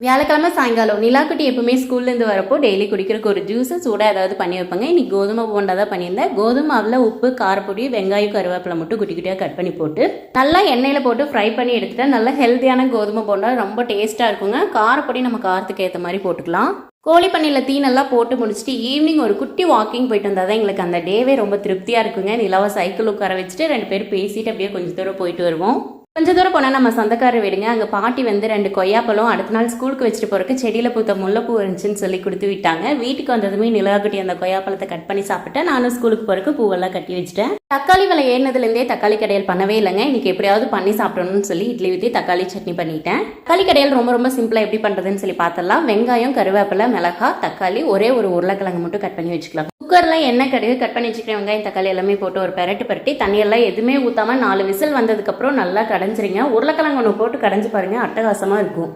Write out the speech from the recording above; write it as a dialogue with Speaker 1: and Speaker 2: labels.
Speaker 1: வியாழக்கிழமை சாயங்காலம் நிலாக்குட்டி எப்பவுமே ஸ்கூல்லேருந்து வரப்போ டெய்லி குடிக்கிறதுக்கு ஒரு ஜூஸு சூடாக ஏதாவது பண்ணி வைப்பாங்க. இன்னைக்கு கோதுமை போண்டா தான் பண்ணியிருந்தேன். கோதுமை மாவில் உப்பு, காரப்பொடி, வெங்காயம், கருவேப்பிலை மட்டும் குட்டி குட்டியாக கட் பண்ணி போட்டு நல்லா எண்ணெயில் போட்டு ஃப்ரை பண்ணி எடுத்துட்டேன். நல்லா ஹெல்த்தியான கோதுமை போண்டா ரொம்ப டேஸ்ட்டாக இருக்குங்க. காரப்பொடி நம்ம காரத்துக்கு ஏற்ற மாதிரி போட்டுக்கலாம். கோழி பண்ணையில் தீனெல்லாம் போட்டு முடிச்சுட்டு ஈவினிங் ஒரு குட்டி வாக்கிங் போயிட்டு வந்தால் தான் எங்களுக்கு அந்த டேவே ரொம்ப திருப்தியாக இருக்குங்க. நிலாவை சைக்கிள் உட்கார வச்சுட்டு 2 பேர் பேசிட்டு அப்படியே கொஞ்சம் தூரம் போயிட்டு வருவோம். கொஞ்சம் தூரம் போனால் நம்ம சொந்தக்காரர் வீடுங்க. அங்கே பாட்டி வந்து 2 கொய்யாப்பழம் அடுத்த நாள் ஸ்கூலுக்கு வச்சுட்டு போகிறக்கு செடியில் பூத்த முல்லைப்பூ இருந்துச்சுன்னு சொல்லி கொடுத்து விட்டாங்க. வீட்டுக்கு வந்ததுமே நிலாக்குட்டி அந்த கொய்யாப்பழத்தை கட் பண்ணி சாப்பிட்டேன். நானும் ஸ்கூலுக்கு போகிறக்கு பூவெல்லாம் கட்டி வச்சுட்டேன். தக்காளி விலை ஏறினதுலேருந்தே தக்காளி கடையல் பண்ணவே இல்லைங்க. இன்னைக்கு எப்படியாவது பண்ணி சாப்பிடணும்னு சொல்லி இட்லி ஊற்றி தக்காளி சட்னி பண்ணிட்டேன். தக்காளி கடையல் ரொம்ப சிம்பிளாக எப்படி பண்ணுறதுன்னு சொல்லி பார்த்தலாம். வெங்காயம், கருவேப்பிலை, மிளகாய், தக்காளி, ஒரே ஒரு உருளைக்கிழங்கு மட்டும் கட் பண்ணி வச்சுக்கலாம். குக்கரில் எண்ணெய் கடுகு கட் பண்ணி வச்சுக்கிறேன். வெங்காயம், தக்காளி எல்லாமே போட்டு ஒரு பெரட்டி தண்ணியெல்லாம் எதுவுமே ஊற்றாமல் 4 விசில் வந்ததுக்கப்புறம் நல்லா கடைஞ்சிருங்க. உருளைக்கிழங்கு ஒன்று போட்டு கடைஞ்சி பாருங்கள், அட்டகாசமாக இருக்கும்.